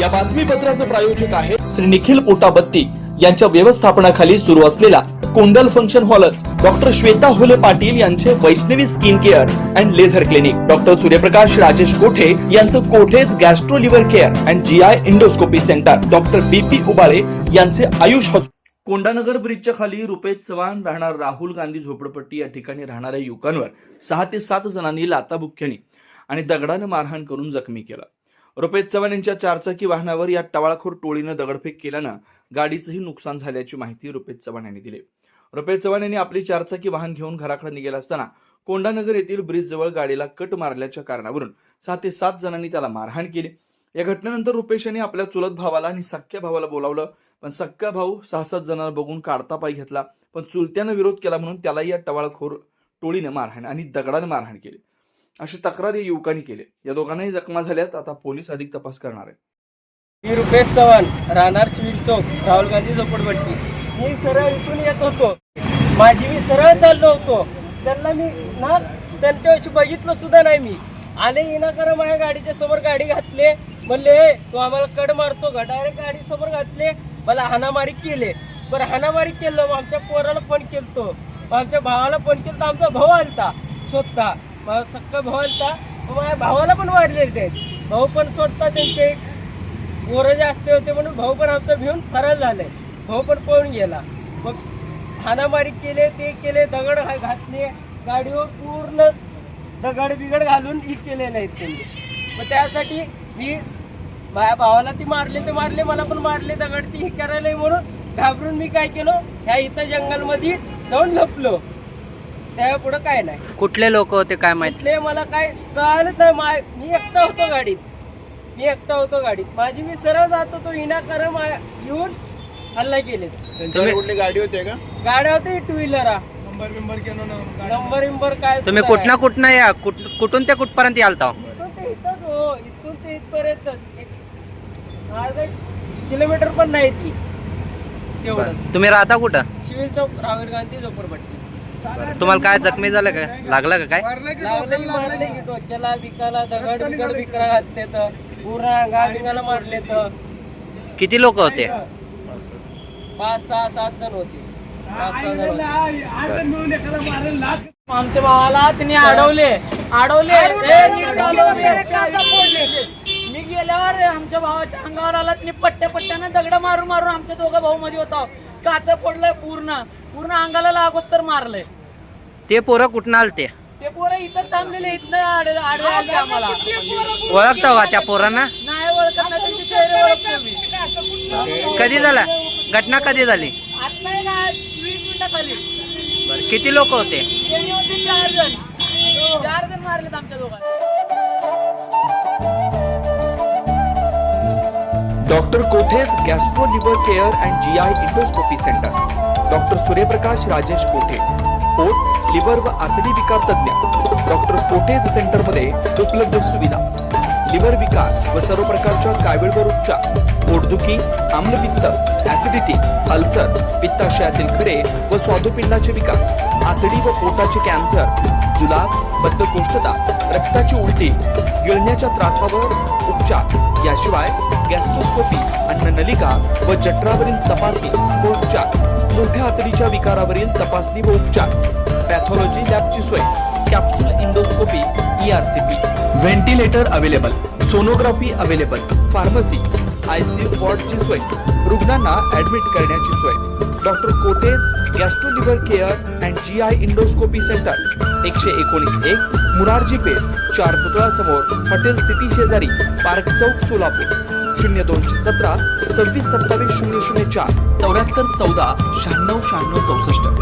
या बातमीपत्राचे प्रायोजक आहे श्री निखिल पोटाबत्ती यांच्या व्यवस्थापनाखाली सुरू असलेला कोंडल फंक्शन हॉलच डॉक्टर श्वेता होले पाटील यांचे Vaishnavi skin care and laser clinic, doctor Suryaprakash Rajesh Kothe यांचं Kothe's gastro liver care and GI endoscopy centre, doctor BP Ubale यांचे आयुष हॉस्पिटल. कोंडानगर ब्रिजच्या खाली रुपेश चव्हाण राहणार राहुल गांधी झोपडपट्टी या ठिकाणी राहणाऱ्या युवकांवर 6 ते 7 जणांनी लाथाबुक्क्यांनी आणि दगडाने मारहाण करून जखमी केला. रुपेश चव्हाण यांच्या 4 चाकी वाहनावर या टवाळखोर टोळीनं दगडफेक केल्यानं गाडीचंही नुकसान झाल्याची माहिती रुपेश चव्हाण यांनी दिली. रुपेश चव्हाण यांनी आपली 4 चाकी वाहन घेऊन घराकडे निघाला असताना कोंडानगर येथील ब्रिजजवळ गाडीला कट मारल्याच्या कारणावरून 6 ते 7 जणांनी त्याला मारहाण केली. या घटनेनंतर रुपेश यांनी आपल्या चुलत भावाला आणि सख्ख्या भावाला बोलावलं, पण सख्खा भाऊ 6-7 जणांना बघून काढता पाय घेतला, पण चुलत्यानं विरोध केला म्हणून त्याला या टवाळखोर टोळीने मारहाण आणि दगडाने मारहाण केली अशी तक्रार या युवकांनी केली. या दोघांनाही जखमा झाल्यात. आता पोलीस अधिक तपास करणार आहेत. मी रुपेश चव्हाण राहणार सिव्हिल चौक, राहुल गांधी झोपडपट्टी. मी सरळ इथून येत होतो, मी सरळ चाललो होतो. त्यांना मी ना त्यांच्याशी बघितलं सुद्धा नाही. मी आले इनाकारा माझ्या गाडीच्या समोर गाडी घातले, म्हणले तो आम्हाला कड मारतो का, डायरेक्ट गाडी समोर घातले, मला हाणामारी केले. बरं हाणामारी केलं, मग आमच्या पोराला फोन केलतो, आमच्या भावाला फोन केलं, आमचा भाऊ आलता स्वतः, माझा सक्का भाऊ आलता, माझ्या भावाला पण मारले ते भाऊ पण स्वतः त्यांचे पोरं जास्त होते म्हणून भाऊ पण आमचा भिवून फरार झालाय. भाऊ पण पळून गेला. मग हाणामारी केले, ते केले, दगड घातले गाडीवर, पूर्ण दगड बिगड घालून ही केले नाहीत त्यांनी. मग त्यासाठी मी माझ्या भावाला ती मारले ते मारले, मला पण मारले दगड ती हे करायला, म्हणून घाबरून मी काय केलो, ह्या इथं जंगलमध्ये जाऊन लपलो. त्या पुढं काय नाही. कुठले लोक होते काय माहिती? मला काय कळालंच नाही. मी एकटा होतो गाडीत, माझी मी सरळ जात होतो, विनाकारण येऊन हल्ला केले. कुठली गाडी होती का? गाड्या होती 2 व्हीलर. नंबर काय तुम्ही कुठनं या कुठून ते कुठपर्यंत यालता? इथून ते इथपर्यंत 1 किलोमीटर पण नाही ती. तेवढं. तुम्ही राहता कुठं? सिव्हिल चौक, राहुल गांधी झोपडपट्टी. तुम्हाला काय जखमी झालं का, लागलं का काय? मारले की डोक्याला बिकाला दगड बिगड बिकरा घातले, तर पूर्ण अंगाला मारले. तर किती लोक होते? 5-6-7 जण होते. 5-6 जण. आमच्या भावाला त्यांनी अडवले. मी गेल्यावर आमच्या भावाच्या अंगावर आला, त्यांनी पट्ट्यानं दगड मारून आमच्या दोघं भाऊ मध्ये होता, काच फोडलंय, पूर्ण अंगाला लागोस तर मारलंय. ते पोरं कुठनं आलते? ते पोरं इथं थांबलेले, इथनं आडे आम्हाला. ओळखता का त्या पोरांना? नाही ओळखत, नाही त्यांचे चेहरे ओळखतो मी. कधी झाला घटना, कधी झाली? आता 20 मिनिटाखाली. किती लोक होते? 4 जण मारलेत आमच्या दोघांना. Doctor Kothe's gastro liver care and GI endoscopy centre, doctor Suryaprakash Rajesh कोठे, पोट, लिव्हर व आतडी विकार तज्ञ. डॉक्टर कोठेज सेंटर मध्ये उपलब्ध सुविधा: लिव्हर विकार व सर्व प्रकारच्या कावीळवर उपचार, पोटदुखी, आम्लपित्त, ऍसिडिटी, अल्सर, पित्ताशयातील खडे व स्वादुपिंडाचे विकार, आतडी व पोटाचे कॅन्सर, जुलाब, बद्धकोष्ठता, रक्ताची उलटी, गिळण्याच्या त्रासावर उपचार. याशिवाय गॅस्ट्रोस्कोपी, अन्ननलिका व जठरावरील तपासणी व उपचार, मोठ्या आतडीच्या विकारावरील तपासणी व उपचार, पॅथॉलॉजी लॅबची सोय, capsule endoscopy, ERCP, ventilator available, sonography available, pharmacy, ICU वॉर्डची सोय, रुग्णांना ऍडमिट करण्याची सोय. Doctor Kothe's gastro liver care and GI endoscopy centre, 119-1 Murarji Peth, 4 पुतळा समोर, हॉटेल सिटी शेजारी, पार्क चौक, सोलापूर. 0217 26 27 004 74 14 96 96 64.